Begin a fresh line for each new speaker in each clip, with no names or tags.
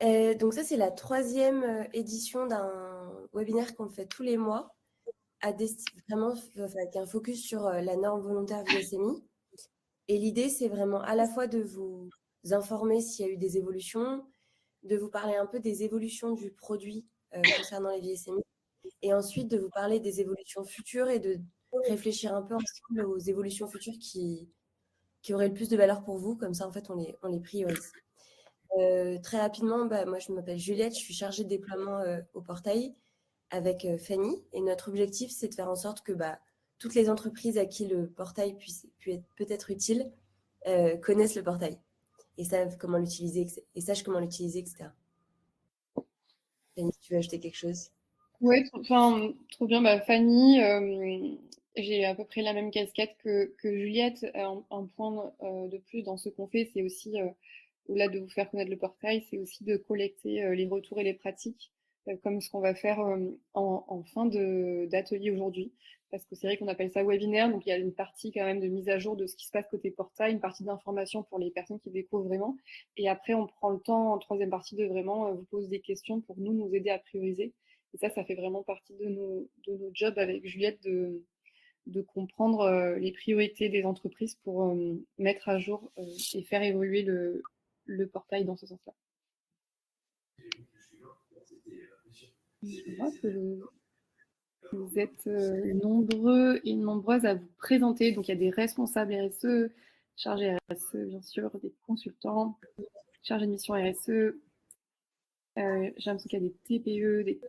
Donc ça, c'est la troisième édition d'un webinaire qu'on fait tous les mois, vraiment avec un focus sur la norme volontaire VSMI. Et l'idée, c'est vraiment à la fois de vous informer s'il y a eu des évolutions, de vous parler un peu des évolutions du produit concernant les VSMI, et ensuite de vous parler des évolutions futures et de réfléchir un peu ensemble aux évolutions futures qui auraient le plus de valeur pour vous. Comme ça, en fait, on les priorise. Très rapidement, moi, je m'appelle Juliette, je suis chargée de déploiement au portail avec Fanny. Et notre objectif, c'est de faire en sorte que toutes les entreprises à qui le portail peut être utile connaissent le portail et savent comment l'utiliser et sachent comment l'utiliser, etc. Fanny, tu veux ajouter quelque chose?
Ouais, enfin, trop bien. Fanny, j'ai à peu près la même casquette que Juliette. Un point de plus dans ce qu'on fait, c'est aussi, au-delà de vous faire connaître le portail, c'est aussi de collecter les retours et les pratiques, comme ce qu'on va faire en fin d'atelier aujourd'hui. Parce que c'est vrai qu'on appelle ça webinaire, donc il y a une partie quand même de mise à jour de ce qui se passe côté portail, une partie d'information pour les personnes qui découvrent vraiment. Et après, on prend le temps en troisième partie de vraiment vous poser des questions pour nous aider à prioriser. Et ça fait vraiment partie de nos jobs avec Juliette de comprendre les priorités des entreprises pour mettre à jour et faire évoluer le portail dans ce sens-là. Je vois que vous êtes nombreux et nombreuses à vous présenter. Donc, il y a des responsables RSE, chargés RSE, bien sûr, des consultants, chargés de mission RSE. J'ai l'impression qu'il y a des TPE,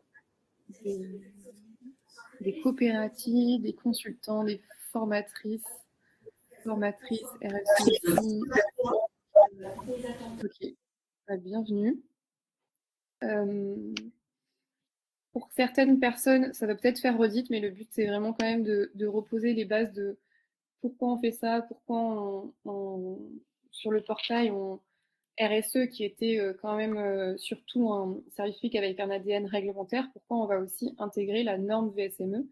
des coopératives, des consultants, des formatrices RSE aussi. Ok, bienvenue. Pour certaines personnes, ça va peut-être faire redite, mais le but, c'est vraiment quand même de reposer les bases de pourquoi on fait ça, pourquoi sur le portail, RSE qui était quand même surtout un service public avec un ADN réglementaire, pourquoi on va aussi intégrer la norme VSME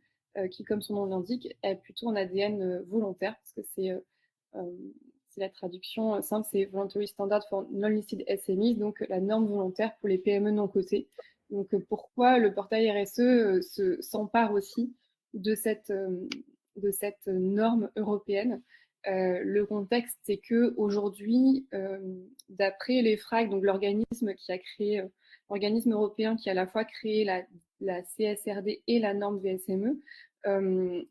qui, comme son nom l'indique, est plutôt un ADN volontaire, parce que c'est la traduction simple, c'est Voluntary Standard for Non-Listed SMEs, donc la norme volontaire pour les PME non cotées. Donc pourquoi le portail RSE s'empare aussi de cette norme européenne. Le contexte, c'est que aujourd'hui, d'après l'EFRAG, donc l'organisme qui a créé, l'organisme européen qui a à la fois créé la CSRD et la norme VSME,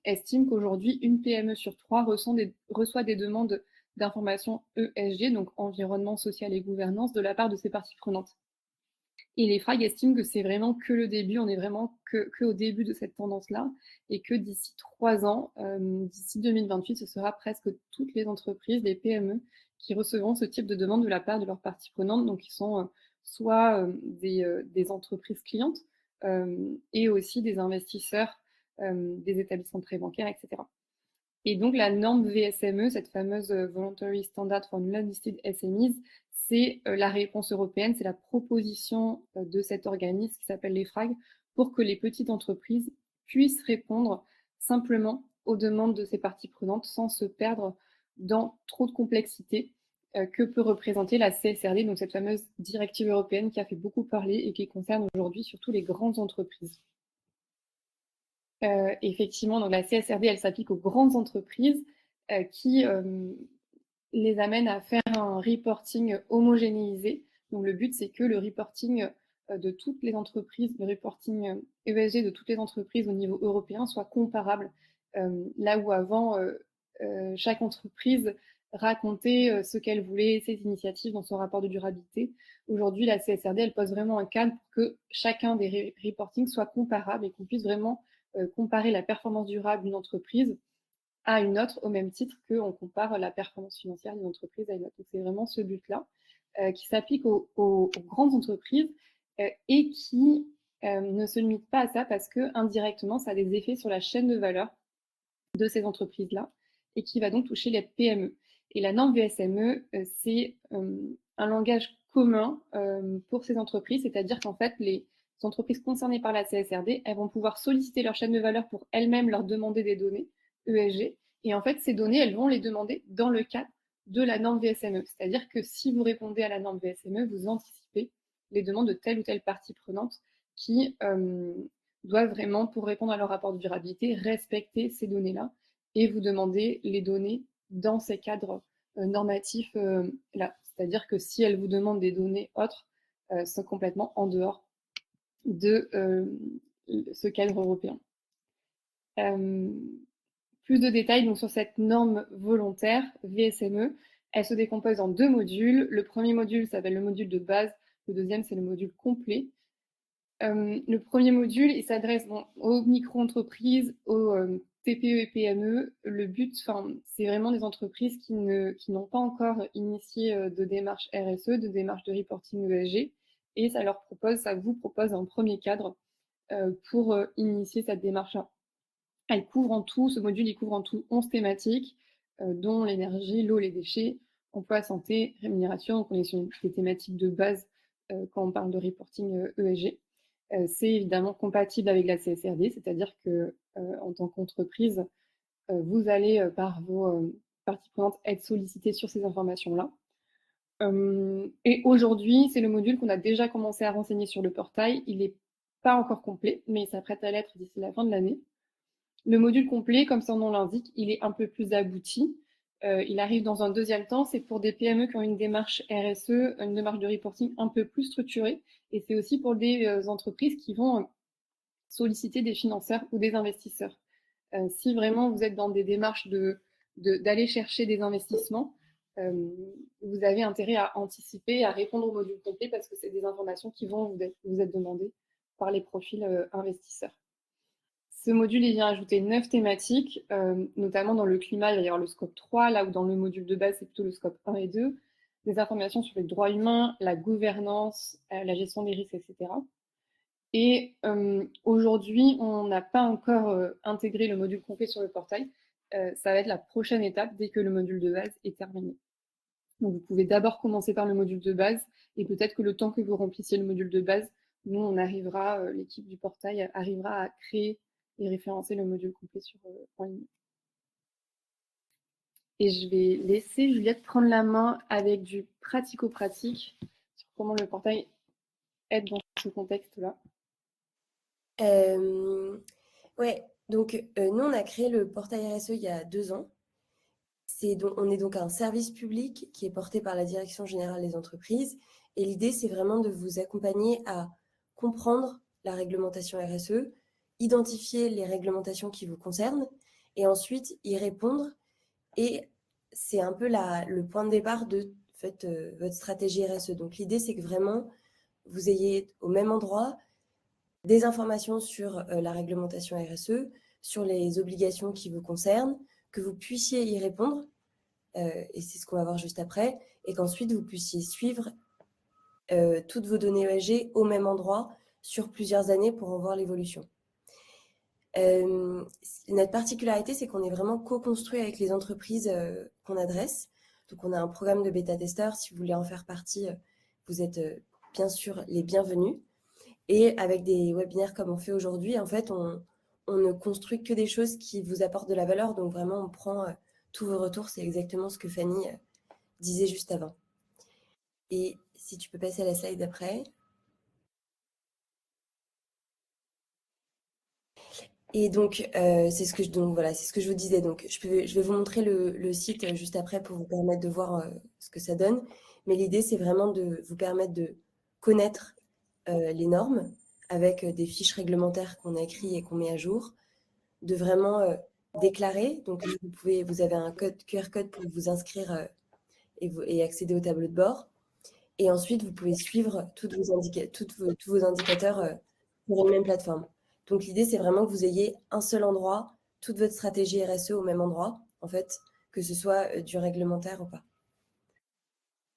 estime qu'aujourd'hui, une PME sur 3 reçoit des demandes d'information ESG, donc environnement, social et gouvernance, de la part de ses parties prenantes. Et les FRAG estiment que c'est vraiment que le début, on est vraiment que au début de cette tendance-là, et que d'ici 3 ans, d'ici 2028, ce sera presque toutes les entreprises, les PME, qui recevront ce type de demande de la part de leurs parties prenantes, donc qui sont soit des entreprises clientes, et aussi des investisseurs, des établissements pré-bancaires, etc. Et donc la norme VSME, cette fameuse Voluntary Standard for Non-Listed SMEs, c'est la réponse européenne, c'est la proposition de cet organisme qui s'appelle l'EFRAG pour que les petites entreprises puissent répondre simplement aux demandes de ces parties prenantes sans se perdre dans trop de complexité que peut représenter la CSRD, donc cette fameuse directive européenne qui a fait beaucoup parler et qui concerne aujourd'hui surtout les grandes entreprises. Effectivement, donc la CSRD, elle s'applique aux grandes entreprises qui les amènent à faire un reporting homogénéisé. Donc le but, c'est que le reporting de toutes les entreprises, le reporting ESG de toutes les entreprises au niveau européen soit comparable. Là où avant, chaque entreprise racontait ce qu'elle voulait, ses initiatives dans son rapport de durabilité. Aujourd'hui, la CSRD, elle pose vraiment un cadre pour que chacun des reportings soit comparable et qu'on puisse vraiment comparer la performance durable d'une entreprise à une autre au même titre qu'on compare la performance financière d'une entreprise à une autre. Donc c'est vraiment ce but-là qui s'applique aux grandes entreprises et qui ne se limite pas à ça parce que indirectement, ça a des effets sur la chaîne de valeur de ces entreprises-là et qui va donc toucher les PME. Et la norme VSME, c'est un langage commun pour ces entreprises, c'est-à-dire qu'en fait, les entreprises concernées par la CSRD, elles vont pouvoir solliciter leur chaîne de valeur pour elles-mêmes leur demander des données ESG. Et en fait, ces données, elles vont les demander dans le cadre de la norme VSME. C'est-à-dire que si vous répondez à la norme VSME, vous anticipez les demandes de telle ou telle partie prenante qui doivent vraiment, pour répondre à leur rapport de durabilité, respecter ces données-là et vous demander les données dans ces cadres normatifs là. C'est-à-dire que si elles vous demandent des données autres, sont complètement en dehors de ce cadre européen. Plus de détails donc, sur cette norme volontaire VSME. Elle se décompose en 2 modules. Le premier module s'appelle le module de base. Le deuxième, c'est le module complet. Le premier module, il s'adresse aux micro-entreprises, aux TPE et PME. Le but, c'est vraiment des entreprises qui n'ont pas encore initié de démarche RSE, de démarche de reporting ESG. Et ça vous propose un premier cadre pour initier cette démarche-là. Ce module, il couvre en tout 11 thématiques, dont l'énergie, l'eau, les déchets, emploi, santé, rémunération. Donc on est sur des thématiques de base quand on parle de reporting ESG. C'est évidemment compatible avec la CSRD, c'est-à-dire que en tant qu'entreprise, vous allez, par vos parties prenantes, être sollicité sur ces informations-là. Et aujourd'hui, c'est le module qu'on a déjà commencé à renseigner sur le portail. Il n'est pas encore complet, mais il s'apprête à l'être d'ici la fin de l'année. Le module complet, comme son nom l'indique, il est un peu plus abouti. Il arrive dans un deuxième temps. C'est pour des PME qui ont une démarche RSE, une démarche de reporting un peu plus structurée. Et c'est aussi pour des entreprises qui vont solliciter des financeurs ou des investisseurs. Si vraiment vous êtes dans des démarches d'aller chercher des investissements, vous avez intérêt à anticiper, à répondre au module complet parce que c'est des informations qui vont vous être demandées par les profils investisseurs. Ce module, il vient ajouter 9 thématiques, notamment dans le climat, il va y avoir le scope 3, là où dans le module de base, c'est plutôt le scope 1 et 2, des informations sur les droits humains, la gouvernance, la gestion des risques, etc. Et aujourd'hui, on n'a pas encore intégré le module complet sur le portail. Ça va être la prochaine étape dès que le module de base est terminé. Donc vous pouvez d'abord commencer par le module de base et peut-être que le temps que vous remplissiez le module de base, nous, l'équipe du portail arrivera à créer et référencer le module complet en ligne. Et je vais laisser Juliette prendre la main avec du pratico-pratique sur comment le portail aide dans ce contexte-là.
Ouais, donc nous, on a créé le portail RSE il y a 2 ans. On est donc un service public qui est porté par la Direction générale des entreprises. Et l'idée, c'est vraiment de vous accompagner à comprendre la réglementation RSE, identifier les réglementations qui vous concernent et ensuite y répondre. Et c'est un peu le point de départ de votre stratégie RSE. Donc l'idée, c'est que vraiment, vous ayez au même endroit des informations sur la réglementation RSE, sur les obligations qui vous concernent, que vous puissiez y répondre, et c'est ce qu'on va voir juste après, et qu'ensuite vous puissiez suivre toutes vos données ESG au même endroit sur plusieurs années pour en voir l'évolution. Notre particularité, c'est qu'on est vraiment co-construit avec les entreprises qu'on adresse. Donc, on a un programme de bêta-testeurs. Si vous voulez en faire partie, vous êtes bien sûr les bienvenus. Et avec des webinaires comme on fait aujourd'hui, en fait, on ne construit que des choses qui vous apportent de la valeur. Donc, vraiment, on prend tous vos retours. C'est exactement ce que Fanny disait juste avant. Et si tu peux passer à la slide d'après. Et donc, c'est ce que je vous disais. Donc, je vais vous montrer le site juste après pour vous permettre de voir ce que ça donne. Mais l'idée, c'est vraiment de vous permettre de connaître les normes avec des fiches réglementaires qu'on a écrites et qu'on met à jour, de vraiment déclarer. Donc, vous avez un QR code pour vous inscrire et accéder au tableau de bord. Et ensuite, vous pouvez suivre tous vos indicateurs sur une même plateforme. Donc, l'idée, c'est vraiment que vous ayez un seul endroit, toute votre stratégie RSE au même endroit, en fait, que ce soit du réglementaire ou pas.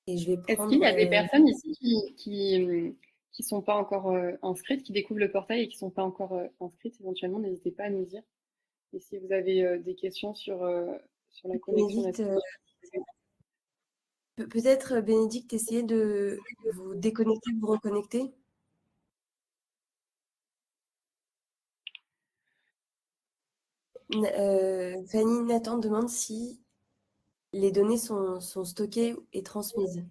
Et je vais prendre...
Est-ce qu'il y a des personnes ici qui sont pas encore inscrites, qui découvrent le portail et qui sont pas encore inscrites? Éventuellement, n'hésitez pas à nous dire. Et si vous avez des questions sur la connexion,
peut-être, Bénédicte, essayez de vous déconnecter, vous reconnecter. Fanny, Nathan demande si les données sont stockées et transmises.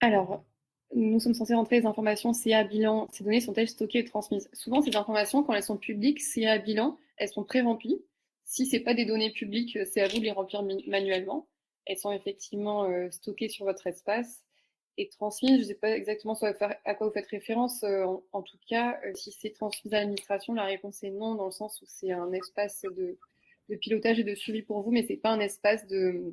Alors, nous sommes censés rentrer les informations CA bilan. Ces données sont-elles stockées et transmises? Souvent, ces informations, quand elles sont publiques, CA bilan, elles sont pré-remplies. Si ce n'est pas des données publiques, c'est à vous de les remplir manuellement. Elles sont effectivement stockées sur votre espace et transmises. Je ne sais pas exactement à quoi vous faites référence. En tout cas, si c'est transmis à l'administration, la réponse est non, dans le sens où c'est un espace de pilotage et de suivi pour vous, mais ce n'est pas un espace de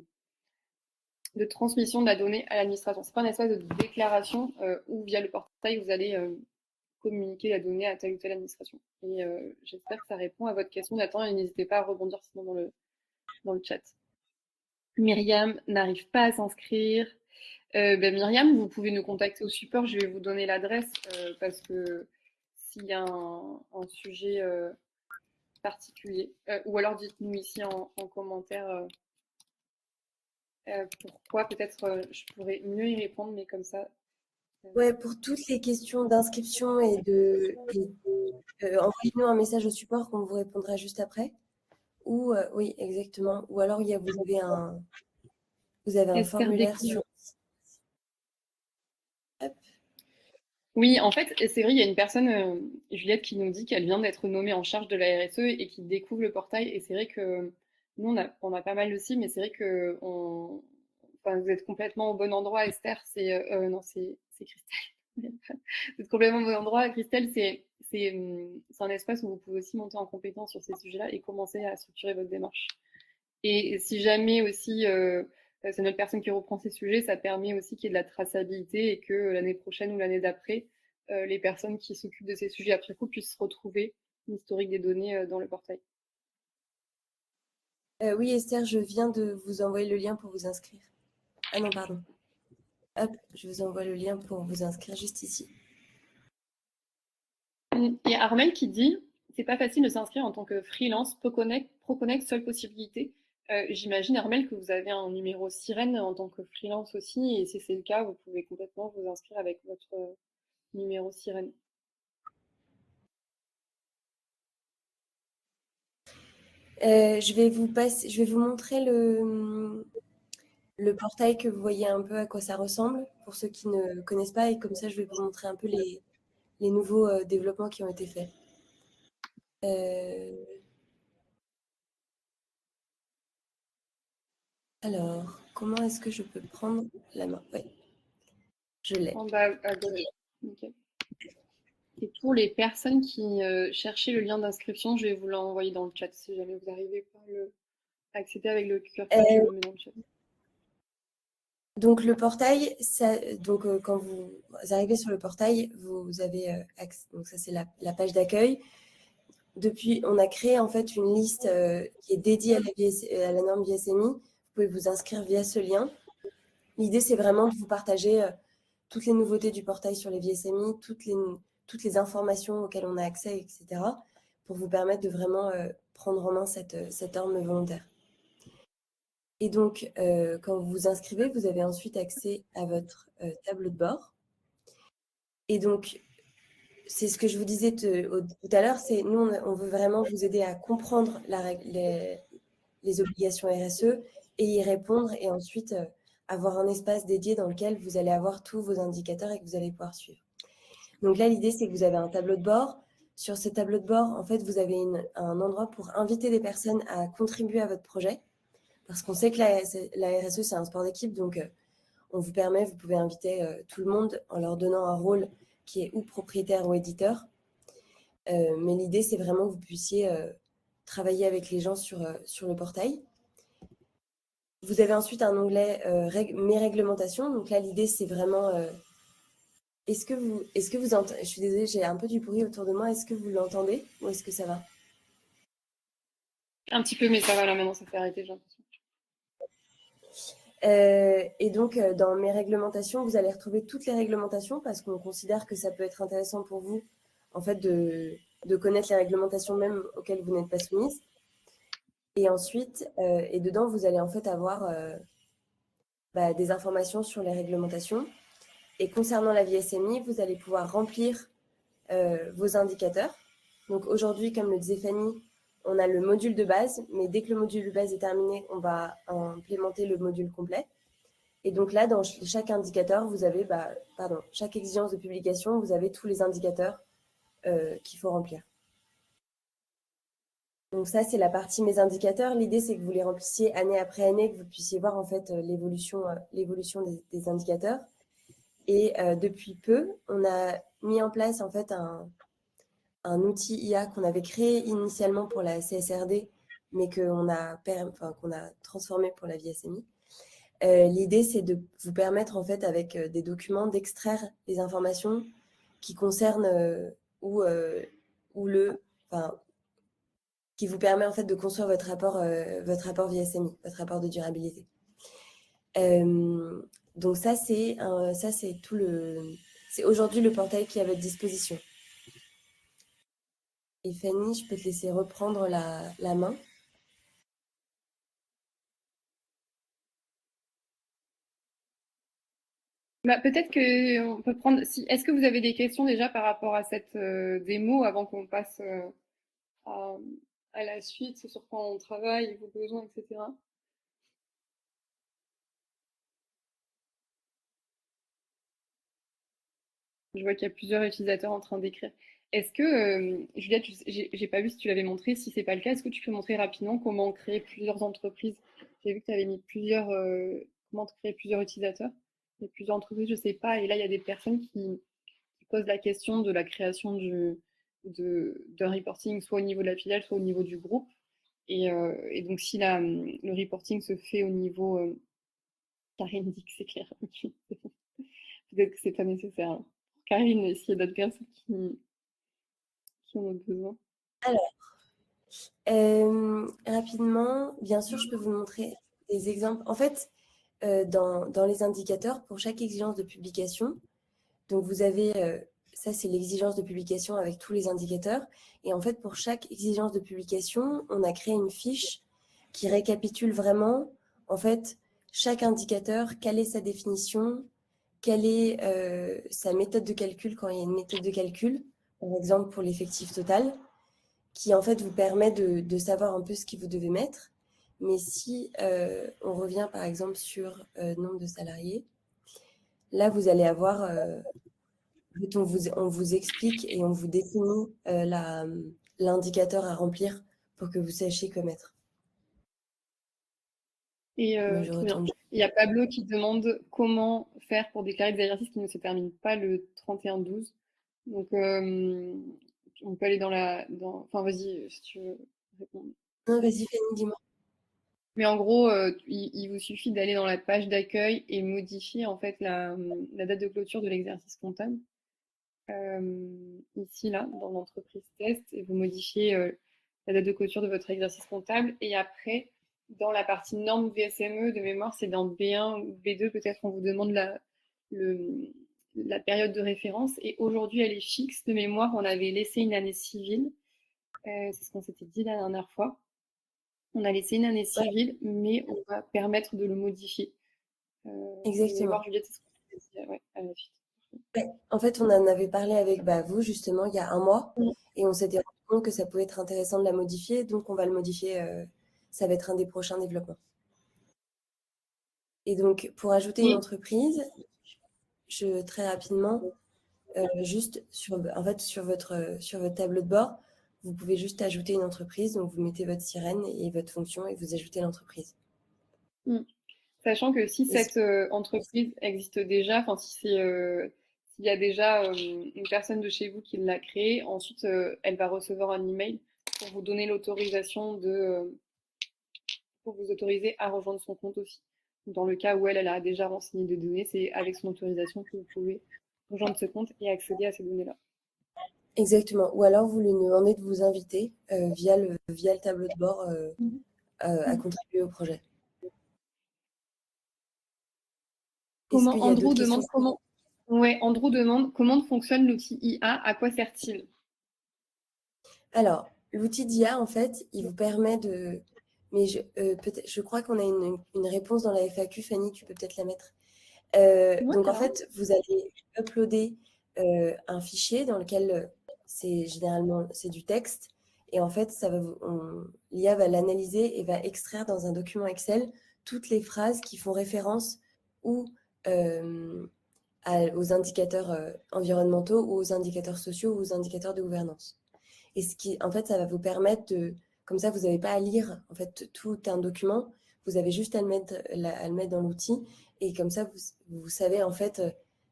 transmission de la donnée à l'administration. Ce n'est pas un espace de déclaration où, via le portail, vous allez communiquer la donnée à telle ou telle administration. Et j'espère que ça répond à votre question, Nathan, et n'hésitez pas à rebondir sinon dans le chat. Myriam n'arrive pas à s'inscrire. Myriam, vous pouvez nous contacter au support, je vais vous donner l'adresse parce que s'il y a un sujet particulier, ou alors dites-nous ici en commentaire pourquoi, peut-être je pourrais mieux y répondre, mais comme ça.
Ouais, pour toutes les questions d'inscription envoyez-nous un message au support qu'on vous répondra juste après. Ou oui, exactement. Ou alors vous avez un
Esther
formulaire
découvre.
sur. Hop.
Oui, en fait, c'est vrai, il y a une personne, Juliette, qui nous dit qu'elle vient d'être nommée en charge de la RSE et qui découvre le portail. Et c'est vrai que nous, on a pas mal aussi, mais c'est vrai que enfin, vous êtes complètement au bon endroit, Esther. Non, c'est Christelle. Vous êtes complètement au bon endroit. Christelle, c'est un espace où vous pouvez aussi monter en compétence sur ces sujets-là et commencer à structurer votre démarche. Et si jamais aussi c'est notre personne qui reprend ces sujets, ça permet aussi qu'il y ait de la traçabilité et que l'année prochaine ou l'année d'après, les personnes qui s'occupent de ces sujets après coup puissent retrouver l'historique des données dans le portail.
Oui, Esther, je viens de vous envoyer le lien pour vous inscrire. Ah non, pardon. Hop, je vous envoie le lien pour vous inscrire juste ici.
Il y a Armel qui dit c'est pas facile de s'inscrire en tant que freelance. ProConnect, seule possibilité. J'imagine, Armel, que vous avez un numéro sirène en tant que freelance aussi. Et si c'est le cas, vous pouvez complètement vous inscrire avec votre numéro sirène.
Je vais vous montrer le portail, que vous voyez un peu à quoi ça ressemble pour ceux qui ne connaissent pas, et comme ça je vais vous montrer un peu les nouveaux développements qui ont été faits. Alors, comment est-ce que je peux prendre la main? Oui, je l'ai.
En bas à gauche. Okay. Et pour les personnes qui cherchaient le lien d'inscription, je vais vous l'envoyer dans le chat si jamais vous n'arrivez pas à accéder avec le QR code, je le mets dans le chat.
Donc le portail, quand vous arrivez sur le portail, vous avez accès. Donc ça, c'est la page d'accueil. Depuis, on a créé en fait une liste qui est dédiée à la norme VSMI. Vous pouvez vous inscrire via ce lien. L'idée, c'est vraiment de vous partager toutes les nouveautés du portail sur les VSMI, toutes les informations auxquelles on a accès, etc., pour vous permettre de vraiment prendre en main cette norme volontaire. Et donc, quand vous vous inscrivez, vous avez ensuite accès à votre tableau de bord. Et donc, c'est ce que je vous disais tout à l'heure, c'est nous, on veut vraiment vous aider à comprendre les obligations RSE et y répondre, et ensuite avoir un espace dédié dans lequel vous allez avoir tous vos indicateurs et que vous allez pouvoir suivre. Donc là, l'idée, c'est que vous avez un tableau de bord. Sur ce tableau de bord, en fait, vous avez un endroit pour inviter des personnes à contribuer à votre projet, parce qu'on sait que la RSE, c'est un sport d'équipe, donc vous pouvez inviter tout le monde en leur donnant un rôle qui est ou propriétaire ou éditeur. Mais l'idée, c'est vraiment que vous puissiez travailler avec les gens sur le portail. Vous avez ensuite un onglet Mes réglementations. Donc là, l'idée, c'est vraiment... Est-ce que vous entendez? Je suis désolée, j'ai un peu du bruit autour de moi. Est-ce que vous l'entendez ou est-ce que ça va?
Un petit peu, mais ça va là maintenant, ça fait arrêter, j'ai l'impression.
Et donc, dans mes réglementations, vous allez retrouver toutes les réglementations, parce qu'on considère que ça peut être intéressant pour vous, en fait, de connaître les réglementations même auxquelles vous n'êtes pas soumise. Et ensuite, et dedans, vous allez en fait avoir des informations sur les réglementations. Et concernant la VSMI, vous allez pouvoir remplir vos indicateurs. Donc aujourd'hui, comme le disait Fanny, on a le module de base, mais dès que le module de base est terminé, on va implémenter le module complet. Et donc là, dans chaque indicateur, vous avez, chaque exigence de publication, vous avez tous les indicateurs qu'il faut remplir. Donc ça, c'est la partie mes indicateurs. L'idée, c'est que vous les remplissiez année après année, que vous puissiez voir en fait l'évolution des indicateurs. Et depuis peu, on a mis en place en fait un outil IA qu'on avait créé initialement pour la CSRD, mais qu'on a transformé pour la VSMI. L'idée, c'est de vous permettre, en fait, avec des documents, d'extraire les informations qui concernent qui vous permet, en fait, de construire votre rapport VSMI, votre rapport de durabilité. Donc ça, c'est aujourd'hui le portail qui est à votre disposition. Et Fanny, je peux te laisser reprendre la main.
Peut-être qu'on peut prendre. Est-ce que vous avez des questions déjà par rapport à cette démo avant qu'on passe à la suite, sur quoi on travaille, vos besoins, etc. Je vois qu'il y a plusieurs utilisateurs en train d'écrire. Est-ce que, Juliette, j'ai pas vu si tu l'avais montré. Si c'est pas le cas, est-ce que tu peux montrer rapidement comment créer plusieurs entreprises? J'ai vu que tu avais mis comment créer plusieurs utilisateurs. Il y a plusieurs entreprises, je sais pas. Et là, il y a des personnes qui posent la question de la création d'un reporting, soit au niveau de la filiale, soit au niveau du groupe. Et donc, si le reporting se fait au niveau. Karine dit que c'est clair. Peut-être que c'est pas nécessaire. Alors. Karine, s'il y a d'autres personnes qui en ont besoin.
Alors, rapidement, bien sûr, je peux vous montrer des exemples. En fait, dans les indicateurs, pour chaque exigence de publication, donc vous avez, ça c'est l'exigence de publication avec tous les indicateurs. Et en fait, pour chaque exigence de publication, on a créé une fiche qui récapitule vraiment, en fait, chaque indicateur, quelle est sa définition, quelle est sa méthode de calcul quand il y a une méthode de calcul, par exemple pour l'effectif total, qui en fait vous permet de savoir un peu ce que vous devez mettre. Mais si on revient par exemple sur nombre de salariés, là vous allez avoir, on vous explique et on vous définit l'indicateur à remplir pour que vous sachiez quoi mettre.
Et
Moi, je
très bien.
retourne.
Il y a Pablo qui demande comment faire pour déclarer des exercices qui ne se terminent pas le 31-12. Donc, on peut aller Enfin, vas-y, si tu veux répondre.
Non, vas-y, Fanny, dis-moi.
Mais en gros, il vous suffit d'aller dans la page d'accueil et modifier en fait la date de clôture de l'exercice comptable. Ici, là, dans l'entreprise test, et vous modifiez la date de clôture de votre exercice comptable. Et après, dans la partie norme VSME de mémoire, c'est dans B1 ou B2, peut-être on vous demande la période de référence. Et aujourd'hui, elle est fixe de mémoire. On avait laissé une année civile. C'est ce qu'on s'était dit la dernière fois. On a laissé une année civile, mais on va permettre de le modifier.
Exactement.
Mémoire, Juliette, c'est ce qu'on s'était dit à la suite.
Ouais. En fait, on en avait parlé avec vous, justement, il y a un mois, et on s'était rendu compte que ça pouvait être intéressant de la modifier, donc on va le modifier. Ça va être un des prochains développements. Et donc, pour ajouter une entreprise, très rapidement, juste sur votre tableau de bord, vous pouvez juste ajouter une entreprise. Donc, vous mettez votre sirène et votre fonction et vous ajoutez l'entreprise.
Sachant que si cette entreprise existe déjà, enfin s'il y a déjà une personne de chez vous qui l'a créée, ensuite elle va recevoir un email pour vous donner l'autorisation pour vous autoriser à rejoindre son compte aussi. Dans le cas où elle a déjà renseigné des données, c'est avec son autorisation que vous pouvez rejoindre ce compte et accéder à ces données-là.
Exactement. Ou alors, vous lui demandez de vous inviter via le tableau de bord à contribuer au projet.
Andrew demande comment fonctionne l'outil IA, à quoi sert-il?
Alors, l'outil d'IA, en fait, il vous permet de... Mais je crois qu'on a une réponse dans la FAQ. Fanny, tu peux peut-être la mettre. Donc, en fait, vous allez uploader un fichier dans lequel généralement c'est du texte. Et en fait, l'IA va l'analyser et va extraire dans un document Excel toutes les phrases qui font référence ou aux indicateurs environnementaux ou aux indicateurs sociaux ou aux indicateurs de gouvernance. Et en fait, ça va vous permettre comme ça, vous n'avez pas à lire en fait tout un document, vous avez juste à le mettre dans l'outil, et comme ça, vous savez en fait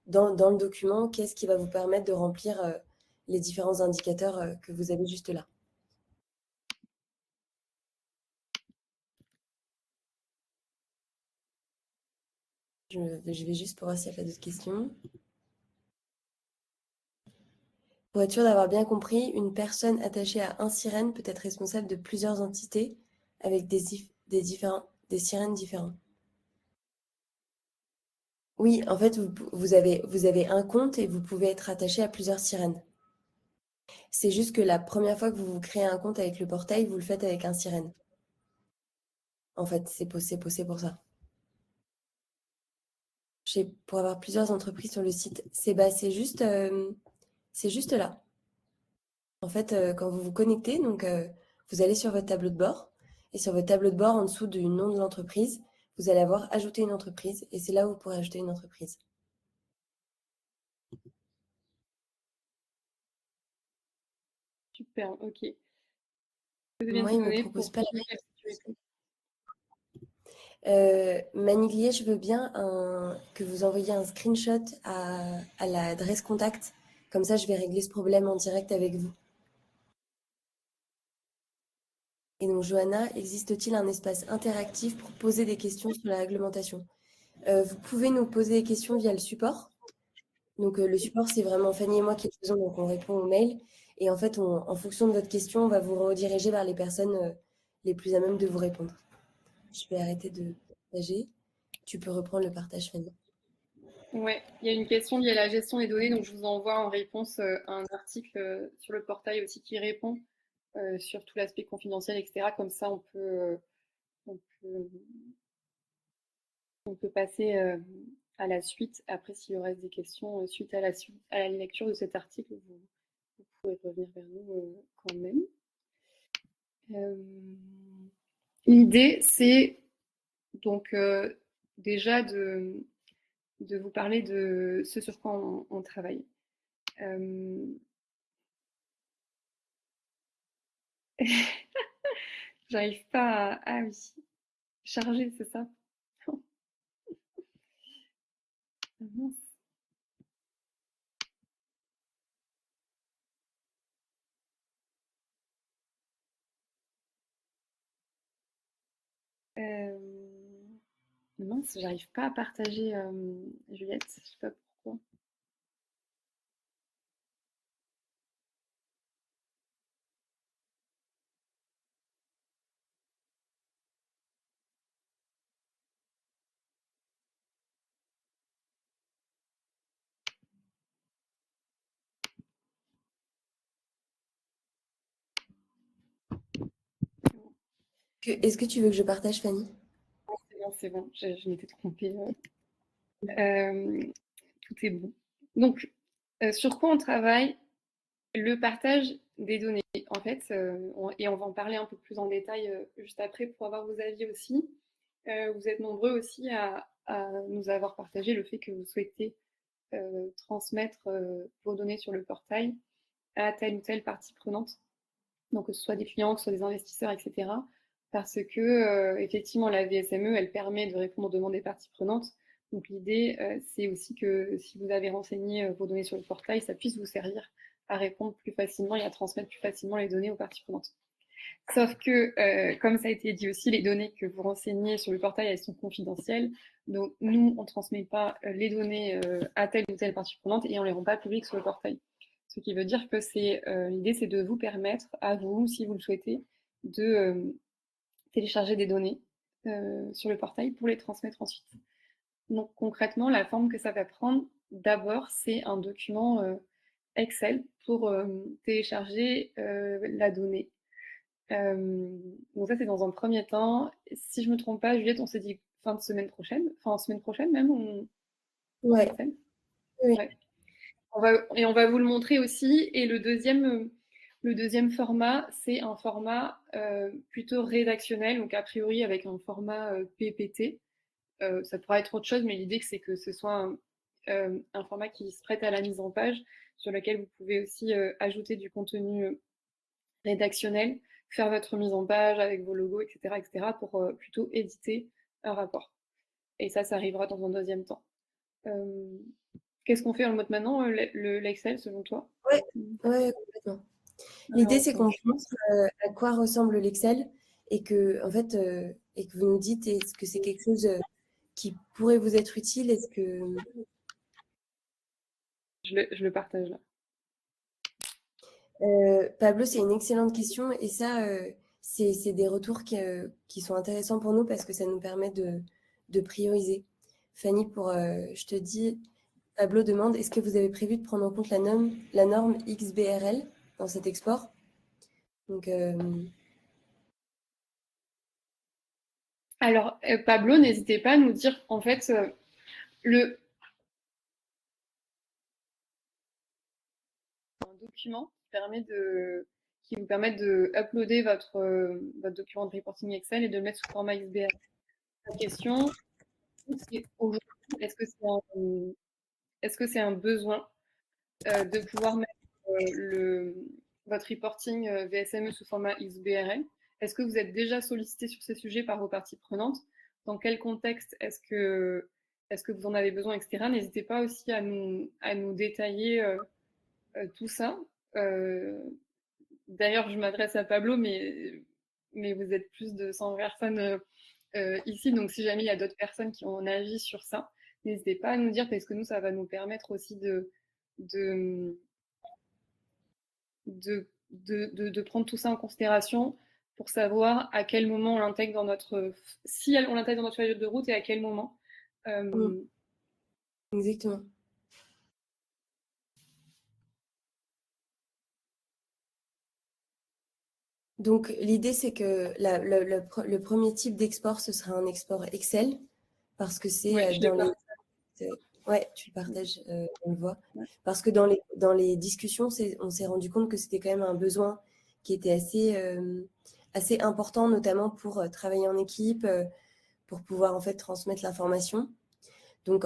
dans le document qu'est-ce qui va vous permettre de remplir les différents indicateurs que vous avez juste là. Je vais juste pour voir s'il n'y a pas d'autres questions. Pour être sûr d'avoir bien compris, une personne attachée à un sirène peut être responsable de plusieurs entités avec des sirènes différents. Oui, en fait, vous avez un compte et vous pouvez être attaché à plusieurs sirènes. C'est juste que la première fois que vous créez un compte avec le portail, vous le faites avec un sirène. En fait, c'est posé pour ça. Pour avoir plusieurs entreprises sur le site, c'est juste là. En fait, quand vous vous connectez, donc vous allez sur votre tableau de bord, et sur votre tableau de bord, en dessous du nom de l'entreprise, vous allez avoir ajouter une entreprise, et c'est là où vous pourrez ajouter une entreprise.
Super, ok.
Moi, il ne me propose pas Maniglier, je veux bien que vous envoyiez un screenshot à l'adresse contact. Comme ça, je vais régler ce problème en direct avec vous. Et donc, Johanna, existe-t-il un espace interactif pour poser des questions sur la réglementation? Vous pouvez nous poser des questions via le support. Donc, le support, c'est vraiment Fanny et moi qui le faisons, donc on répond aux mails. Et en fait, en fonction de votre question, on va vous rediriger vers les personnes les plus à même de vous répondre. Je vais arrêter de partager. Tu peux reprendre le partage, Fanny.
Ouais, il y a une question liée à la gestion des données, donc je vous envoie en réponse un article sur le portail aussi qui répond sur tout l'aspect confidentiel, etc. Comme ça, on peut passer à la suite. Après, s'il reste des questions suite à la lecture de cet article, vous pouvez revenir vers nous quand même. L'idée, c'est donc déjà de vous parler de ce sur quoi on travaille. J'arrive pas à... Ah oui, charger, c'est ça. Ah, mince. Mince, j'arrive pas à partager Juliette, je sais pas pourquoi.
Est-ce que tu veux que je partage, Fanny?
C'est bon, je m'étais trompée. Tout est bon. Donc, sur quoi on travaille? Le partage des données, en fait, et on va en parler un peu plus en détail juste après pour avoir vos avis aussi. Vous êtes nombreux aussi à nous avoir partagé le fait que vous souhaitez transmettre vos données sur le portail à telle ou telle partie prenante, donc que ce soit des clients, que ce soit des investisseurs, etc. Parce que effectivement, la VSME, elle permet de répondre aux demandes des parties prenantes. Donc l'idée, c'est aussi que si vous avez renseigné vos données sur le portail, ça puisse vous servir à répondre plus facilement et à transmettre plus facilement les données aux parties prenantes. Sauf que, comme ça a été dit aussi, les données que vous renseignez sur le portail, elles sont confidentielles. Donc nous, on ne transmet pas les données à telle ou telle partie prenante et on ne les rend pas publiques sur le portail. Ce qui veut dire que l'idée, c'est de vous permettre, à vous, si vous le souhaitez, de télécharger des données sur le portail pour les transmettre ensuite. Donc concrètement, la forme que ça va prendre, d'abord, c'est un document Excel pour télécharger la donnée. Donc ça, c'est dans un premier temps. Si je me trompe pas, Juliette, on s'est dit fin de semaine prochaine, enfin semaine prochaine même,
Ouais. Oui.
Ouais. On va vous le montrer aussi. Et le deuxième format, c'est un format plutôt rédactionnel, donc a priori avec un format PPT. ça pourra être autre chose, mais l'idée, c'est que ce soit un format qui se prête à la mise en page, sur lequel vous pouvez aussi ajouter du contenu rédactionnel, faire votre mise en page avec vos logos, etc., pour plutôt éditer un rapport. Et ça arrivera dans un deuxième temps. Qu'est-ce qu'on fait en mode maintenant, l'Excel, selon toi?
Ouais, ouais, complètement. L'idée, c'est qu'on montre à quoi ressemble l'Excel et que, en fait, et que vous nous dites est-ce que c'est quelque chose qui pourrait vous être utile. Est-ce que
je le partage là.
Pablo, c'est une excellente question et ça, c'est des retours qui sont intéressants pour nous parce que ça nous permet de prioriser. Fanny, je te dis, Pablo demande, est-ce que vous avez prévu de prendre en compte la norme XBRL dans cet export? Donc,
Alors, Pablo, n'hésitez pas à nous dire, en fait, un document qui vous permet de uploader votre document de reporting Excel et de le mettre sous format XBRL. La question, c'est aujourd'hui, est-ce que c'est un besoin de pouvoir mettre votre reporting VSME sous format XBRL? Est-ce que vous êtes déjà sollicité sur ces sujets par vos parties prenantes? Dans quel contexte est-ce que vous en avez besoin, etc. N'hésitez pas aussi à nous détailler tout ça. D'ailleurs, je m'adresse à Pablo, mais vous êtes plus de 100 personnes ici, donc si jamais il y a d'autres personnes qui ont un avis sur ça, n'hésitez pas à nous dire, parce que nous, ça va nous permettre aussi de, de prendre tout ça en considération pour savoir à quel moment on l'intègre dans si on l'intègre dans notre feuille de route et à quel moment.
Exactement. Donc, l'idée, c'est que le premier type d'export, ce sera un export Excel, parce que c'est dans les... Ouais, tu le partages, on le voit.
Ouais.
Parce que dans les discussions, on s'est rendu compte que c'était quand même un besoin qui était assez important, notamment pour travailler en équipe, pour pouvoir en fait transmettre l'information. Donc,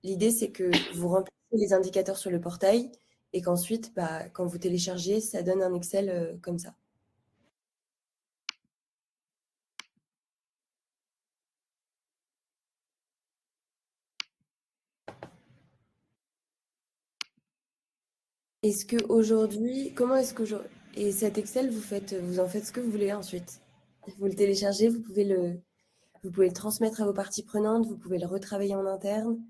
l'idée, c'est que vous remplissez les indicateurs sur le portail et qu'ensuite, quand vous téléchargez, ça donne un Excel comme ça. Est-ce qu'aujourd'hui, comment est-ce qu'aujourd'hui... Et cet Excel, vous en faites ce que vous voulez ensuite. Vous le téléchargez, vous pouvez le transmettre à vos parties prenantes, vous pouvez le retravailler en interne.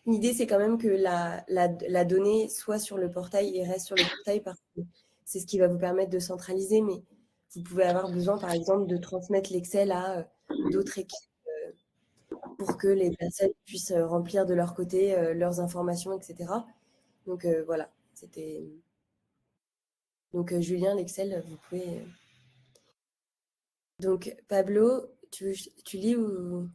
L'idée, c'est quand même que la donnée soit sur le portail et reste sur le portail parce que c'est ce qui va vous permettre de centraliser. Mais vous pouvez avoir besoin, par exemple, de transmettre l'Excel à d'autres équipes pour que les personnes puissent remplir de leur côté leurs informations, etc. Donc voilà, c'était... Donc, Julien, l'Excel, vous pouvez. Donc, Pablo, tu lis ou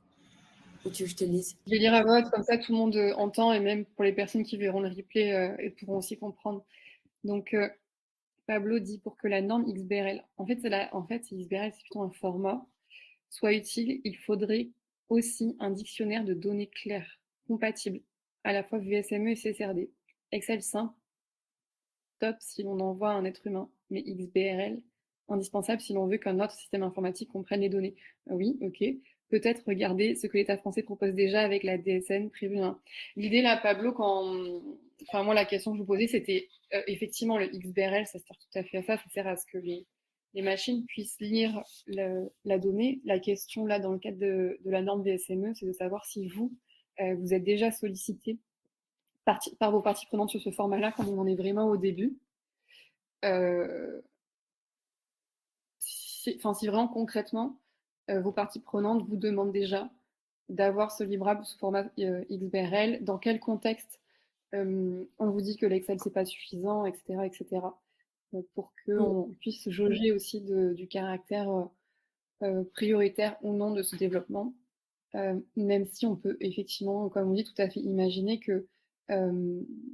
tu veux que je te lise?
Je vais lire à voix haute, comme ça tout le monde entend, et même pour les personnes qui verront le replay, elles pourront aussi comprendre. Donc, Pablo dit pour que la norme XBRL, en fait, XBRL, c'est plutôt un format, soit utile, il faudrait aussi un dictionnaire de données claires, compatible, à la fois VSME et CSRD. Excel simple, top si l'on envoie un être humain, mais XBRL, indispensable si l'on veut qu'un autre système informatique comprenne les données. Oui, ok. Peut-être regarder ce que l'État français propose déjà avec la DSN prévue. L'idée là, Pablo, enfin moi la question que je vous posais, c'était effectivement le XBRL, ça sert tout à fait à ça sert à ce que les machines puissent lire la donnée. La question là, dans le cadre de la norme DSME, c'est de savoir si vous êtes déjà sollicité par vos parties prenantes sur ce format-là, quand on en est vraiment au début. Si vraiment concrètement, vos parties prenantes vous demandent déjà d'avoir ce livrable sous format XBRL, dans quel contexte on vous dit que l'Excel c'est pas suffisant, etc., pour qu'on puisse jauger aussi du caractère prioritaire ou non de ce développement. Même si on peut effectivement, comme on dit, tout à fait imaginer que,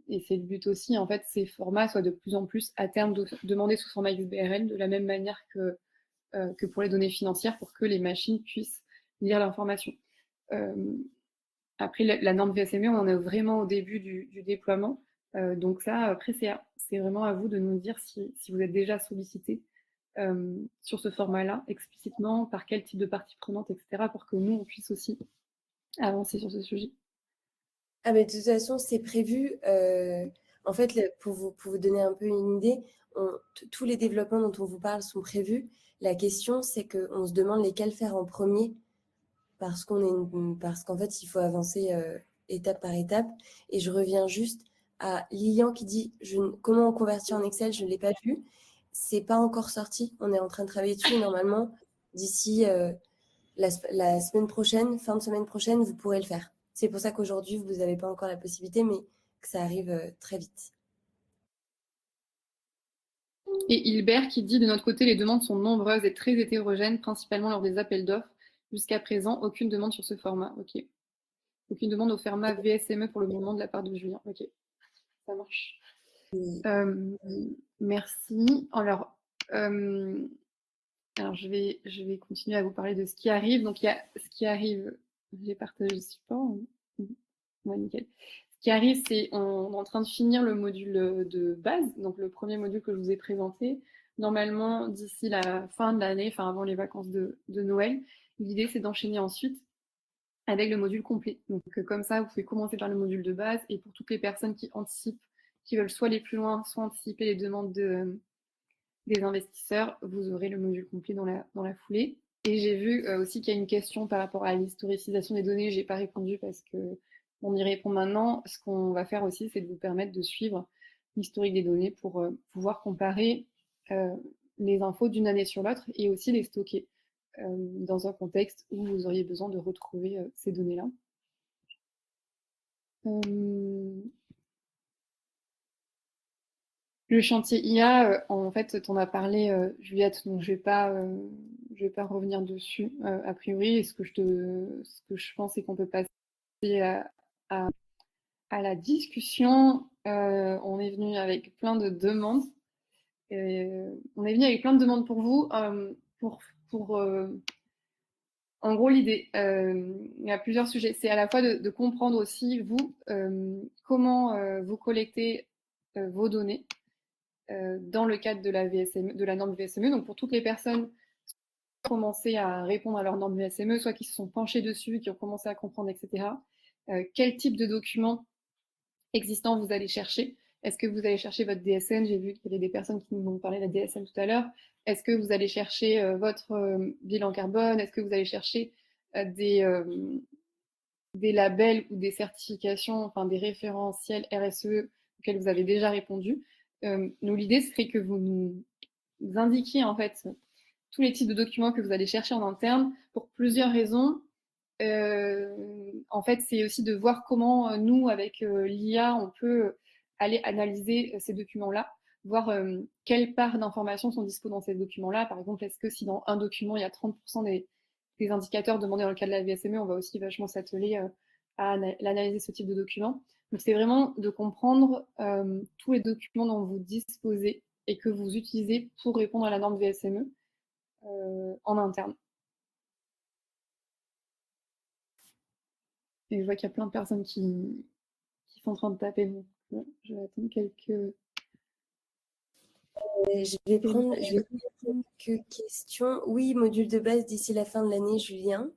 et c'est le but aussi, en fait, ces formats soient de plus en plus à terme demandés sous format XBRL, de la même manière que pour les données financières, pour que les machines puissent lire l'information. Après, la norme VSME, on en est vraiment au début du déploiement. Donc ça, après, c'est vraiment à vous de nous dire si vous êtes déjà sollicité sur ce format-là, explicitement, par quel type de partie prenante, etc., pour que nous, on puisse aussi avancer sur ce sujet.
Ah, mais de toute façon, c'est prévu. En fait, pour vous donner un peu une idée, tous les développements dont on vous parle sont prévus. La question, c'est qu'on se demande lesquels faire en premier parce qu'en fait, il faut avancer étape par étape. Et je reviens juste à Lilian qui dit comment on convertit en Excel, je ne l'ai pas vu. C'est pas encore sorti. On est en train de travailler dessus. Et normalement, d'ici la semaine prochaine, fin de semaine prochaine, vous pourrez le faire. C'est pour ça qu'aujourd'hui, vous n'avez pas encore la possibilité, mais que ça arrive très vite.
Et Hilbert qui dit de notre côté, les demandes sont nombreuses et très hétérogènes, principalement lors des appels d'offres. Jusqu'à présent, aucune demande sur ce format. Ok. Aucune demande au format VSME pour le moment de la part de Julien. Ok, ça marche. Merci. Alors je vais continuer à vous parler de ce qui arrive. Donc il y a ce qui arrive. J'ai partagé le support. Ouais, nickel. Ce qui arrive, c'est on est en train de finir le module de base, donc le premier module que je vous ai présenté. Normalement, d'ici la fin de l'année, enfin avant les vacances de Noël, l'idée c'est d'enchaîner ensuite avec le module complet. Donc comme ça, vous pouvez commencer par le module de base et pour toutes les personnes qui anticipent, qui veulent soit aller plus loin, soit anticiper les demandes des investisseurs, vous aurez le module complet dans la foulée. Et j'ai vu aussi qu'il y a une question par rapport à l'historicisation des données. J'ai pas répondu parce que on y répond maintenant. Ce qu'on va faire aussi, c'est de vous permettre de suivre l'historique des données pour pouvoir comparer les infos d'une année sur l'autre et aussi les stocker dans un contexte où vous auriez besoin de retrouver ces données-là. Le chantier IA, en fait, t'en as parlé, Juliette, donc je vais pas revenir dessus, a priori. Et ce que je pense, c'est qu'on peut passer à la discussion. On est venu avec plein de demandes. On est venu avec plein de demandes pour vous, pour en gros, l'idée, il y a plusieurs sujets. C'est à la fois de comprendre aussi, vous, comment vous collectez vos données dans le cadre de la VSME, de la norme VSME. Donc, pour toutes les personnes qui ont commencé à répondre à leur norme VSME, soit qui se sont penchées dessus, qui ont commencé à comprendre, etc. Quel type de documents existants vous allez chercher? Est-ce que vous allez chercher votre DSN? J'ai vu qu'il y avait des personnes qui nous ont parlé de la DSN tout à l'heure. Est-ce que vous allez chercher votre bilan carbone? Est-ce que vous allez chercher des labels ou des certifications, enfin des référentiels RSE auxquels vous avez déjà répondu? Nous, l'idée serait que vous nous indiquiez en fait tous les types de documents que vous allez chercher en interne pour plusieurs raisons. En fait, c'est aussi de voir comment nous, avec l'IA, on peut aller analyser ces documents-là, voir quelle part d'informations sont dispo dans ces documents-là. Par exemple, est-ce que si dans un document, il y a 30% des indicateurs demandés dans le cas de la VSME, on va aussi vachement s'atteler à analyser ce type de documents. Donc, c'est vraiment de comprendre tous les documents dont vous disposez et que vous utilisez pour répondre à la norme VSME en interne. Et je vois qu'il y a plein de personnes qui sont en train de taper. Donc, je vais attendre quelques.
Je vais prendre quelques questions. Oui, module de base d'ici la fin de l'année, Julien.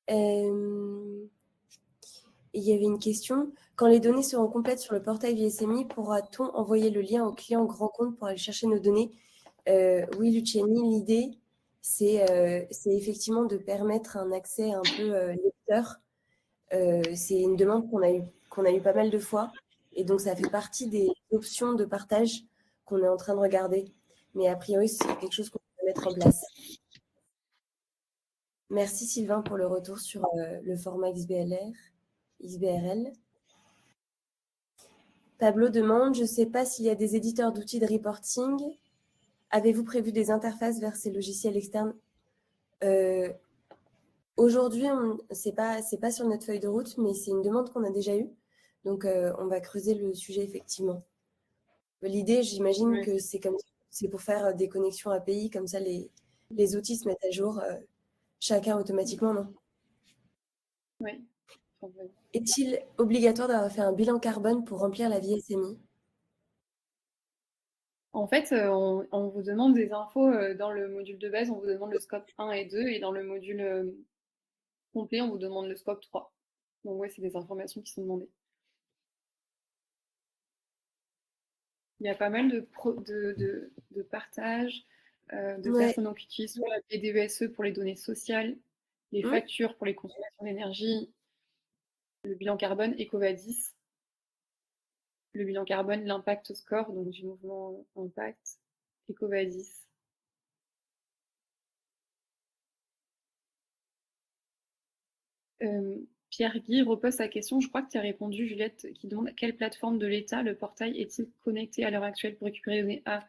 Il y avait une question. Quand les données seront complètes sur le portail VSMI, pourra-t-on envoyer le lien au client grand compte pour aller chercher nos données? Oui, Luciani, l'idée, c'est effectivement de permettre un accès un peu lecteur. C'est une demande qu'on a eu pas mal de fois. Et donc, ça fait partie des options de partage qu'on est en train de regarder. Mais a priori, c'est quelque chose qu'on peut mettre en place. Merci Sylvain pour le retour sur le format XBRL. Pablo demande, je ne sais pas s'il y a des éditeurs d'outils de reporting. Avez-vous prévu des interfaces vers ces logiciels externes? Aujourd'hui, c'est pas sur notre feuille de route, mais c'est une demande qu'on a déjà eue. Donc, on va creuser le sujet effectivement. L'idée, j'imagine que c'est pour faire des connexions API, comme ça les outils se mettent à jour chacun automatiquement, non?
Oui.
Est-il obligatoire d'avoir fait un bilan carbone pour remplir la VSMI?
En fait, on vous demande des infos dans le module de base, on vous demande le scope 1 et 2, et dans le module complet, on vous demande le scope 3. Donc ouais, c'est des informations qui sont demandées. Il y a pas mal de partages de
Ouais.
personnes donc, qui utilisent soit la BDESE pour les données sociales, les factures pour les consommations d'énergie, le bilan carbone EcoVadis, le bilan carbone, l'impact score, donc du mouvement impact, EcoVadis. Pierre Guy repose sa question, je crois que tu as répondu, Juliette, qui demande à quelle plateforme de l'État le portail est-il connecté à l'heure actuelle pour récupérer les données? Ah,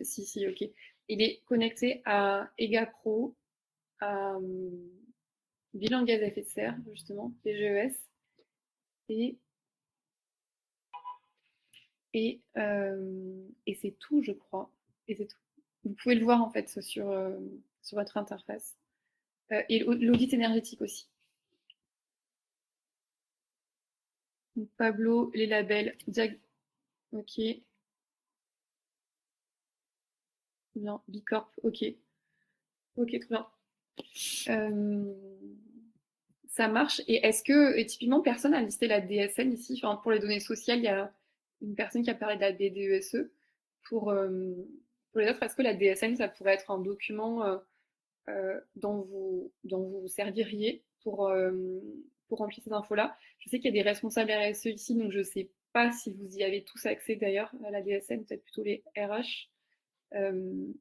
si, ok. Il est connecté à EGAPRO, à bilan gaz à effet de serre, justement, PGES, et c'est tout, je crois. Et c'est tout. Vous pouvez le voir, en fait, sur votre interface. Et l'audit énergétique aussi. Donc, Pablo, les labels, ok. Bien, Bicorp, ok. Ok, très bien. Ça marche. Et est-ce que, et typiquement, personne n'a listé la DSN ici? Enfin, pour les données sociales, il y a une personne qui a parlé de la BDESE. Pour les autres, est-ce que la DSN, ça pourrait être un document dont vous serviriez pour remplir ces infos-là? Je sais qu'il y a des responsables RSE ici, donc je ne sais pas si vous y avez tous accès d'ailleurs à la DSN, peut-être plutôt les RH. Le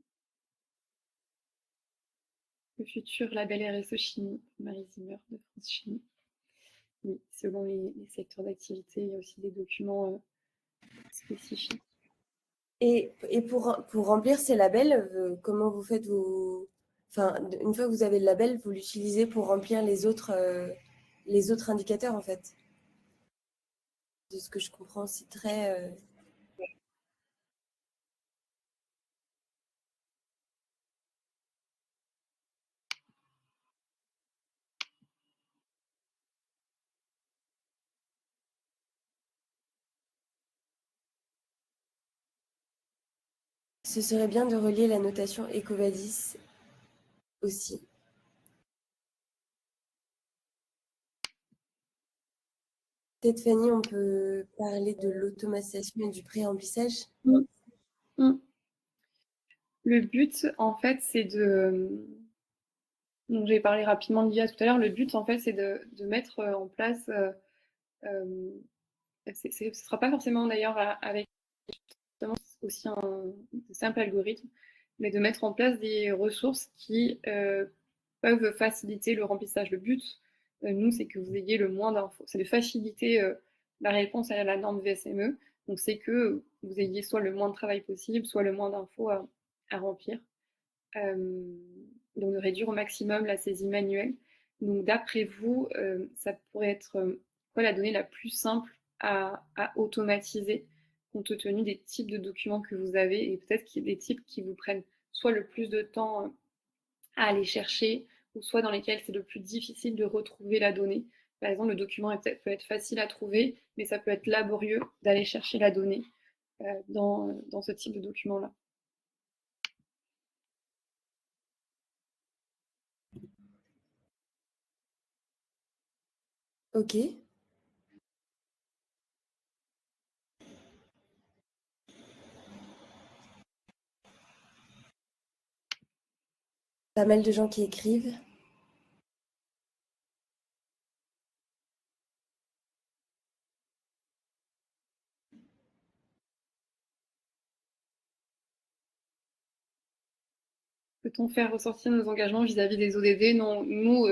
futur label RSE Chimie, Marie Zimmer de France Chimie. Oui, selon les secteurs d'activité, il y a aussi des documents spécifiques.
Et pour remplir ces labels, comment vous faites Enfin, une fois que vous avez le label, vous l'utilisez pour remplir les autres indicateurs, en fait. De ce que je comprends, c'est très... Ce serait bien de relier la notation EcoVadis aussi. Peut-être, Fanny, on peut parler de l'automatisation et du pré-remplissage.
Le but, en fait, c'est de... Donc, j'ai parlé rapidement de l'IA tout à l'heure. Le but, en fait, c'est de mettre en place... ce ne sera pas forcément, d'ailleurs, avec aussi un simple algorithme, mais de mettre en place des ressources qui peuvent faciliter le remplissage. Le but, nous, c'est que vous ayez le moins d'infos. C'est de faciliter la réponse à la norme VSME. Donc, c'est que vous ayez soit le moins de travail possible, soit le moins d'infos à remplir. Donc, de réduire au maximum la saisie manuelle. Donc, d'après vous, ça pourrait être quoi la donnée la plus simple à automatiser, compte tenu des types de documents que vous avez, et peut-être qu'il y a des types qui vous prennent soit le plus de temps à aller chercher, ou soit dans lesquels c'est le plus difficile de retrouver la donnée. Par exemple, le document peut être facile à trouver, mais ça peut être laborieux d'aller chercher la donnée dans ce type de document-là.
Ok. Pas mal de gens qui écrivent.
Peut-on faire ressortir nos engagements vis-à-vis des ODD? Non, nous,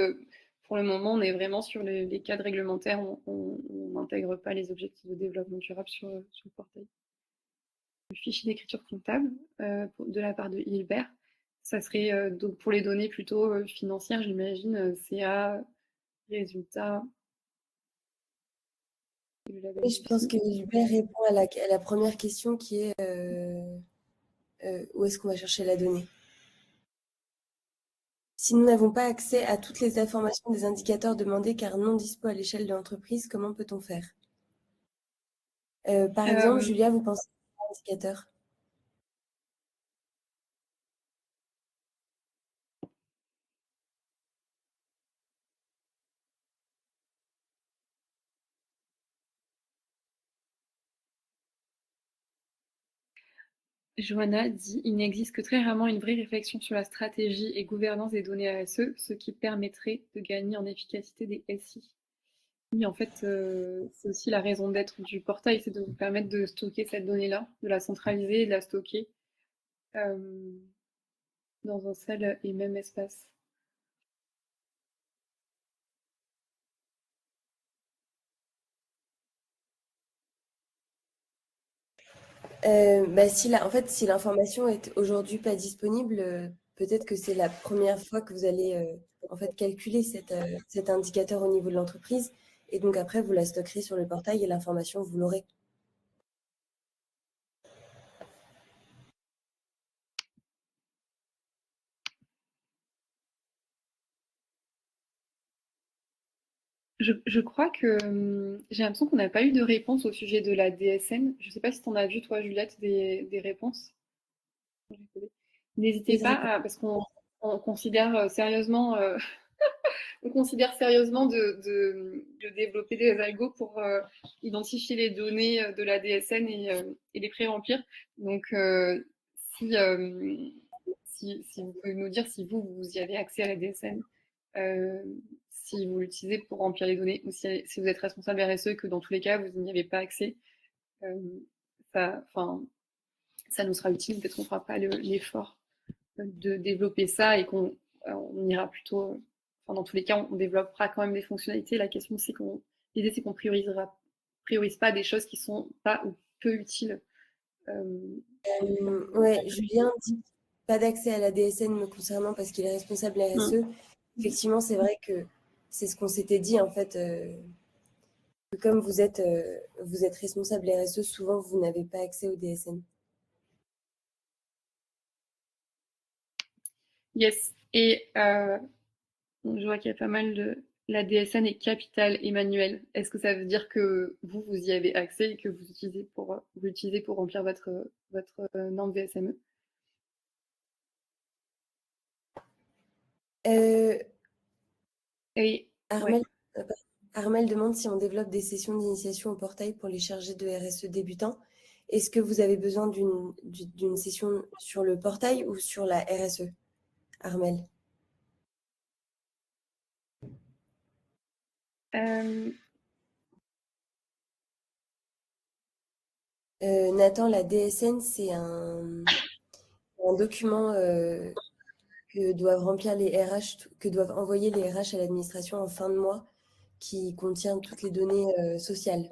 pour le moment, on est vraiment sur les cadres réglementaires. On n'intègre pas les objectifs de développement durable sur le portail. Le fichier d'écriture comptable de la part de Hilbert, ça serait donc pour les données plutôt financières, j'imagine, CA, résultats.
Et je pense que Hubert répond à la première question qui est où est-ce qu'on va chercher la donnée? Si nous n'avons pas accès à toutes les informations des indicateurs demandés car non dispo à l'échelle de l'entreprise, comment peut-on faire? Par exemple, Julia, vous pensez à quel indicateur?
Johanna dit: «Il n'existe que très rarement une vraie réflexion sur la stratégie et gouvernance des données RSE, ce qui permettrait de gagner en efficacité des SI». Oui, en fait, c'est aussi la raison d'être du portail, c'est de vous permettre de stocker cette donnée-là, de la centraliser et de la stocker dans un seul et même espace.
Si l'information est aujourd'hui pas disponible, peut-être que c'est la première fois que vous allez en fait calculer cet indicateur au niveau de l'entreprise. Et donc après, vous la stockerez sur le portail et l'information, vous l'aurez.
Je crois que j'ai l'impression qu'on n'a pas eu de réponse au sujet de la DSN. Je ne sais pas si tu en as vu, toi, Juliette, des réponses. N'hésitez
Oui,
pas, parce qu'on considère sérieusement, on considère sérieusement de développer des algos pour identifier les données de la DSN et les pré-remplir. Donc, si vous pouvez nous dire si vous y avez accès à la DSN, euh, si vous l'utilisez pour remplir les données, ou si vous êtes responsable RSE et que dans tous les cas, vous n'y avez pas accès, euh, ça, ça nous sera utile. Peut-être qu'on ne fera pas l'effort de développer ça et qu'on on ira plutôt. Dans tous les cas, on développera quand même des fonctionnalités. La question, c'est l'idée, c'est qu'on priorise pas des choses qui sont pas ou peu utiles.
Ouais, Julien dit pas d'accès à la DSN me concernant parce qu'il est responsable RSE. Effectivement, c'est vrai que c'est ce qu'on s'était dit en fait. Que comme vous êtes responsable RSE, souvent vous n'avez pas accès au DSN.
Yes. Et je vois qu'il y a pas mal de. La DSN est capitale et manuelle. Est-ce que ça veut dire que vous y avez accès et que vous l'utilisez pour remplir votre norme VSME? Et ouais.
Armel, Armel demande si on développe des sessions d'initiation au portail pour les chargés de RSE débutants. Est-ce que vous avez besoin d'une session sur le portail ou sur la RSE, Armel? Nathan, la DSN, c'est un document que doivent remplir les RH, que doivent envoyer les RH à l'administration en fin de mois, qui contient toutes les données sociales.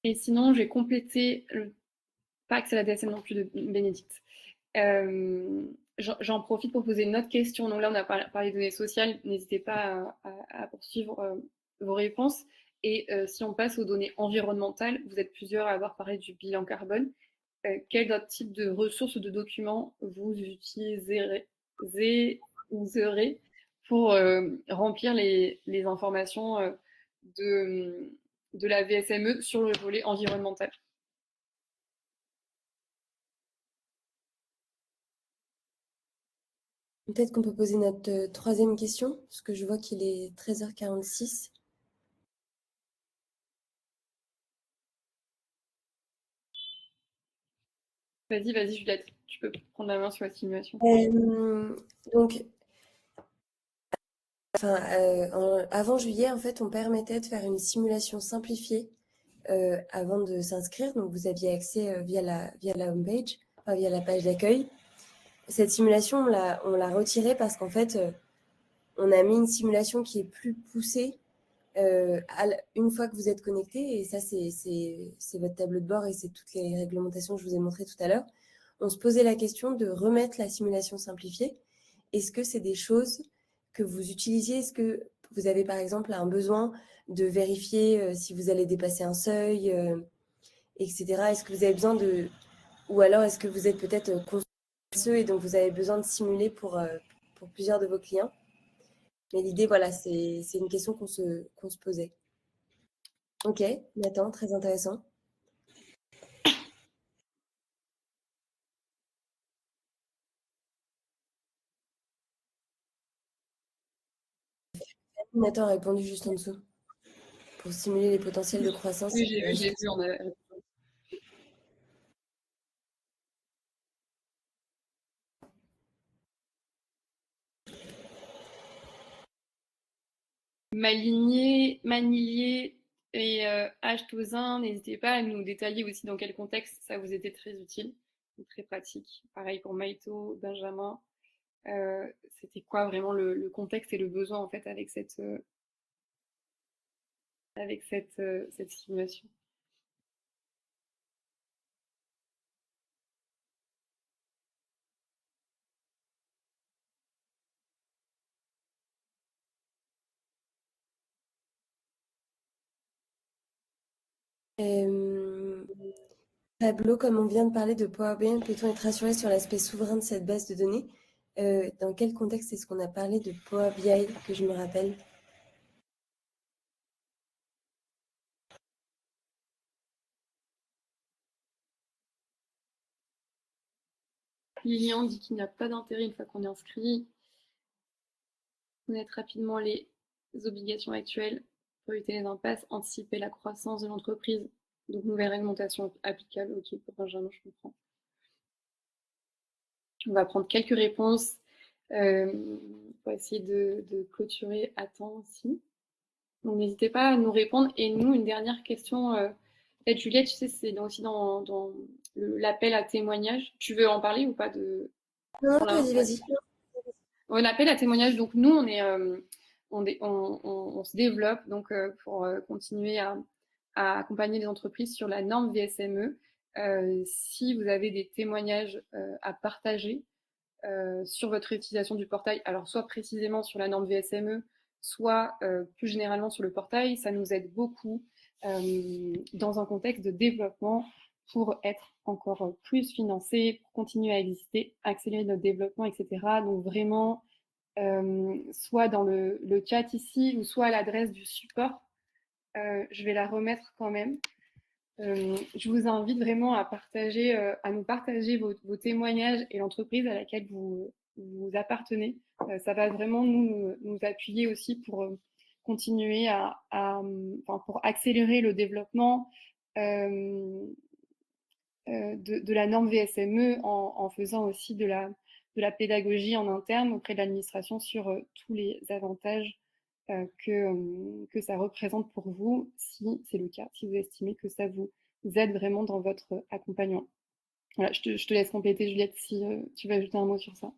Et sinon, j'ai complété pas accès à la DSN non plus de Bénédicte. J'en profite pour poser une autre question. Donc là, on a parlé des données sociales. N'hésitez pas à poursuivre vos réponses. Et si on passe aux données environnementales, vous êtes plusieurs à avoir parlé du bilan carbone. Quel autre type de ressources ou de documents vous utiliserez pour remplir les informations de la VSME sur le volet environnemental?
Peut-être qu'on peut poser notre troisième question, parce que je vois qu'il est 13h46.
Vas-y, Juliette, tu peux prendre la main sur la simulation.
Donc, avant juillet, en fait, on permettait de faire une simulation simplifiée avant de s'inscrire. Donc, vous aviez accès via la homepage, enfin, via la page d'accueil. Cette simulation, on l'a retirée parce qu'en fait, on a mis une simulation qui est plus poussée une fois que vous êtes connecté. Et ça, c'est votre tableau de bord et c'est toutes les réglementations que je vous ai montrées tout à l'heure. On se posait la question de remettre la simulation simplifiée. Est-ce que c'est des choses que vous utilisiez? Est-ce que vous avez par exemple un besoin de vérifier si vous allez dépasser un seuil etc. Est-ce que vous avez besoin de... Ou alors est-ce que vous êtes peut-être consciencieux et donc vous avez besoin de simuler pour plusieurs de vos clients? Mais l'idée, voilà, c'est une question qu'on se posait. Ok, Nathan, très intéressant. Nathan a répondu juste en dessous pour simuler les potentiels de croissance.
Oui, j'ai vu, on a... Manilier et H. Tauzin, n'hésitez pas à nous détailler aussi dans quel contexte ça vous était très utile, très pratique. Pareil pour Maïto, Benjamin. C'était quoi vraiment le contexte et le besoin en fait avec cette simulation?
Pablo, comme on vient de parler de Power BI, peut-on être rassuré sur l'aspect souverain de cette base de données? Dans quel contexte est-ce qu'on a parlé de Power BI que je me rappelle?
Lilian dit qu'il n'y a pas d'intérêt une fois qu'on est inscrit. Connaître rapidement les obligations actuelles pour éviter les impasses, anticiper la croissance de l'entreprise. Donc, nouvelle réglementation applicable. Ok, pour Benjamin, je comprends. On va prendre quelques réponses pour essayer de clôturer à temps aussi. Donc, n'hésitez pas à nous répondre. Et nous, une dernière question, peut-être Juliette, tu sais, c'est aussi dans l'appel à témoignage. Tu veux en parler ou pas de...
Non, non, vas-y, vas-y.
On appelle à témoignage. Donc, nous, on se développe donc, pour continuer à accompagner les entreprises sur la norme VSME. Si vous avez des témoignages à partager sur votre utilisation du portail, alors soit précisément sur la norme VSME, soit plus généralement sur le portail, ça nous aide beaucoup dans un contexte de développement pour être encore plus financé, pour continuer à exister, accélérer notre développement, etc. Donc vraiment, soit dans le chat ici, ou soit à l'adresse du support. Je vais la remettre quand même. Je vous invite vraiment à partager, à nous partager vos témoignages et l'entreprise à laquelle vous appartenez. Ça va vraiment nous appuyer aussi pour continuer pour accélérer le développement de la norme VSME en faisant aussi de la pédagogie en interne auprès de l'administration sur tous les avantages que ça représente pour vous, si c'est le cas, si vous estimez que ça vous aide vraiment dans votre accompagnement. Voilà, je te laisse compléter, Juliette, si tu veux ajouter un mot sur ça.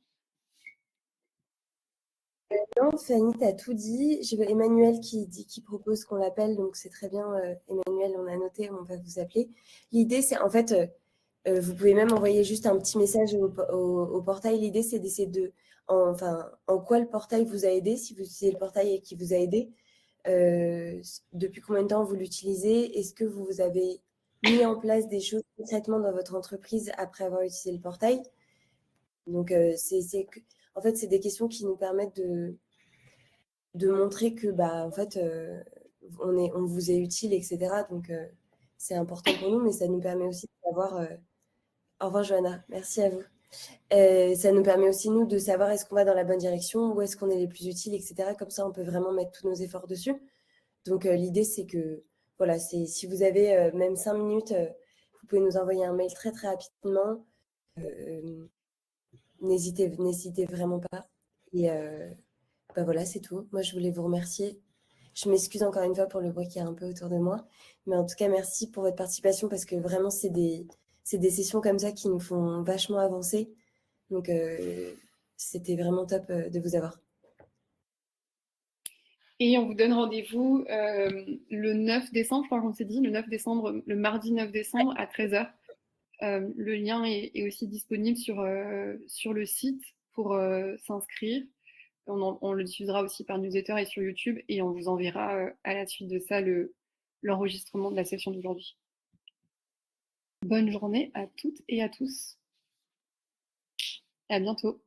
Non, Fanny, tu as tout dit. J'ai Emmanuel qui propose qu'on l'appelle, donc c'est très bien. Emmanuel, on a noté, on va vous appeler. L'idée, c'est en fait, vous pouvez même envoyer juste un petit message au portail. L'idée, c'est d'essayer en quoi le portail vous a aidé, si vous utilisez le portail et qui vous a aidé, depuis combien de temps vous l'utilisez, est-ce que vous avez mis en place des choses concrètement dans votre entreprise après avoir utilisé le portail. Donc, en fait, c'est des questions qui nous permettent de montrer que, en fait, on vous est utile, etc. Donc, c'est important pour nous, mais ça nous permet aussi de savoir... Au revoir, Johanna. Merci à vous. Ça nous permet aussi, nous, de savoir est-ce qu'on va dans la bonne direction, où est-ce qu'on est les plus utiles, etc. Comme ça, on peut vraiment mettre tous nos efforts dessus. Donc, l'idée, c'est que, voilà, si vous avez même 5 minutes, vous pouvez nous envoyer un mail très, très rapidement. N'hésitez vraiment pas. Et voilà, c'est tout. Moi, je voulais vous remercier. Je m'excuse encore une fois pour le bruit qu'il y a un peu autour de moi. Mais en tout cas, merci pour votre participation parce que vraiment, c'est des sessions comme ça qui nous font vachement avancer. Donc, c'était vraiment top de vous avoir.
Et on vous donne rendez-vous le 9 décembre, je crois qu'on s'est dit, le mardi 9 décembre à 13h. Le lien est aussi disponible sur le site pour s'inscrire. On le diffusera aussi par newsletter et sur YouTube et on vous enverra à la suite de ça l'enregistrement de la session d'aujourd'hui. Bonne journée à toutes et à tous. Et à bientôt.